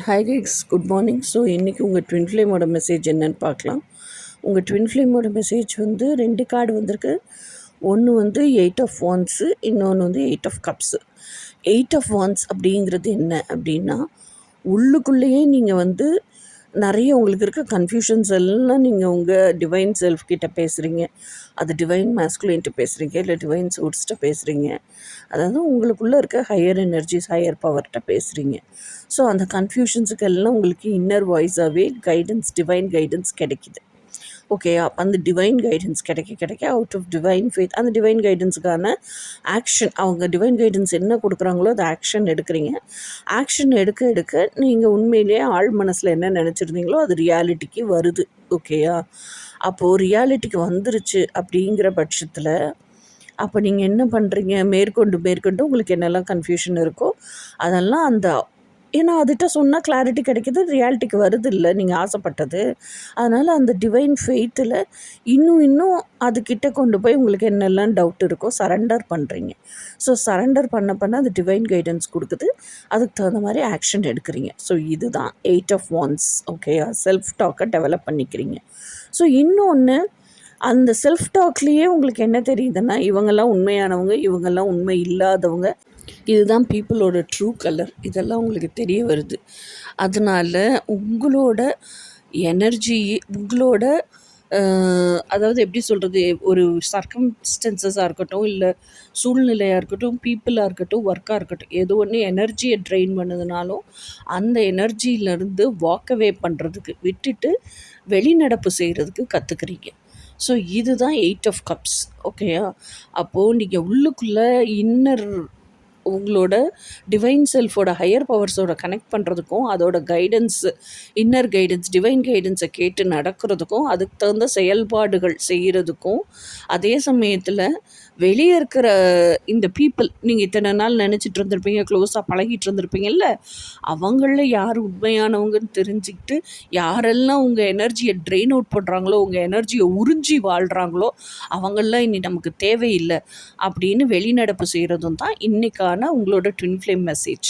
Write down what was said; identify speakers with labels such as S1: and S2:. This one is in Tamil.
S1: Hi guys, good morning. So இன்றைக்கி உங்கள் ட்வின் ஃப்ளேமோட மெசேஜ் என்னன்னு பார்க்கலாம். உங்கள் ட்வின் ஃப்ளேமோட மெசேஜ் வந்து 2 கார்டு வந்திருக்கு. ஒன்று வந்து 8 ஆஃப் வாண்ட்ஸு, இன்னொன்று வந்து 8 ஆஃப் கப்ஸு. 8 ஆஃப் வாண்ட்ஸ் அப்படிங்கிறது என்ன அப்படின்னா, உள்ளுக்குள்ளேயே நீங்கள் வந்து நிறைய உங்களுக்கு இருக்க கன்ஃபியூஷன்ஸ் எல்லாம் நீங்கள் உங்கள் டிவைன் செல்ஃப் கிட்ட பேசுகிறீங்க. அது டிவைன் மேஸ்குலின்ட்டு பேசுகிறீங்க, இல்லை டிவைன் சோர்ஸ்கிட்ட பேசுகிறீங்க. அதாவது உங்களுக்குள்ளே இருக்க ஹையர் எனர்ஜிஸ், ஹையர் பவர்கிட்ட பேசுகிறீங்க. ஸோ அந்த கன்ஃபியூஷன்ஸுக்கு எல்லாம் உங்களுக்கு இன்னர் வாய்ஸாகவே கைடன்ஸ், டிவைன் கைடன்ஸ் கிடைக்கிது. ஓகே, அந்த டிவைன் கைடன்ஸ் கிடைக்க அவுட் ஆஃப் டிவைன் ஃபேத் அந்த டிவைன் கைடன்ஸுக்கான ஆக்ஷன், அவங்க டிவைன் கைடன்ஸ் என்ன கொடுக்குறாங்களோ அது ஆக்ஷன் எடுக்கிறீங்க. ஆக்ஷன் எடுக்க நீங்கள் உண்மையிலேயே ஆழ் மனசில் என்ன நினச்சிருந்தீங்களோ அது ரியாலிட்டிக்கு வருது. ஓகேயா? அப்போது ரியாலிட்டிக்கு வந்துருச்சு அப்படிங்கிற பட்சத்தில் அப்போ நீங்கள் என்ன பண்ணுறீங்க? மேற்கொண்டு உங்களுக்கு என்னெல்லாம் கன்ஃபியூஷன் இருக்கோ அதெல்லாம் ஏன்னா அதுகிட்ட சொன்னால் கிளாரிட்டி கிடைக்கிது, ரியாலிட்டிக்கு வருது இல்லை நீங்கள் ஆசைப்பட்டது. அதனால் அந்த டிவைன் ஃபெய்த்தில் இன்னும் அதுக்கிட்ட கொண்டு போய் உங்களுக்கு என்னெல்லாம் டவுட் இருக்கோ சரண்டர் பண்ணுறீங்க. ஸோ சரண்டர் பண்ண அது டிவைன் கைடன்ஸ் கொடுக்குது. அதுக்கு தகுந்த மாதிரி ஆக்ஷன் எடுக்கிறீங்க. ஸோ இதுதான் 8 ஆஃப் வாண்ட்ஸ். ஓகேயா? செல்ஃப் டாக்கை டெவலப் பண்ணிக்கிறீங்க. ஸோ இன்னொன்று, அந்த செல்ஃப் டாக்லேயே உங்களுக்கு என்ன தெரியுதுன்னா, இவங்கெல்லாம் உண்மையானவங்க, இவங்கெல்லாம் உண்மை இல்லாதவங்க, இதுதான் பீப்புளோட ட்ரூ கலர், இதெல்லாம் உங்களுக்கு தெரிய வருது. அதனால் உங்களோட எனர்ஜி, உங்களோட அதாவது எப்படி சொல்கிறது, ஒரு சர்க்கம்ஸ்டன்சஸாக இருக்கட்டும், இல்லை சூழ்நிலையாக இருக்கட்டும், பீப்புளாக இருக்கட்டும், ஒர்க்காக இருக்கட்டும், ஏதோ ஒன்று எனர்ஜியை ட்ரெயின் பண்ணுதுனாலும் அந்த எனர்ஜியிலேருந்து வாக்கவே பண்ணுறதுக்கு விட்டுட்டு வெளிநடப்பு செய்கிறதுக்கு கற்றுக்குறீங்க. ஸோ இதுதான் 8 ஆஃப் கப்ஸ். ஓகேயா? அப்போது நீங்கள் உள்ளுக்குள்ளே உங்களோட டிவைன் செல்ஃபோட ஹையர் பவர்ஸோட கனெக்ட் பண்ணுறதுக்கும், அதோட கைடன்ஸு, இன்னர் கைடன்ஸ், டிவைன் கைடன்ஸை கேட்டு நடக்கிறதுக்கும், அதுக்கு தகுந்த செயல்பாடுகள் செய்கிறதுக்கும், அதே சமயத்தில் வெளியே இருக்கிற இந்த பீப்புள், நீங்கள் இத்தனை நாள் நினச்சிட்டு இருந்திருப்பீங்க, க்ளோஸாக பழகிட்டு இருந்திருப்பீங்கல்ல, அவங்களில் யார் உண்மையானவங்கன்னு தெரிஞ்சுக்கிட்டு, யாரெல்லாம் உங்கள் எனர்ஜியை ட்ரெயின் அவுட் பண்ணுறாங்களோ, உங்கள் எனர்ஜியை உறிஞ்சி வாழ்கிறாங்களோ, அவங்களெலாம் இனி நமக்கு தேவையில்லை அப்படின்னு வெளிநடப்பு செய்கிறதும் தான் இன்றைக்கான உங்களோட ட்வின் ஃப்ளேம் மெசேஜ்.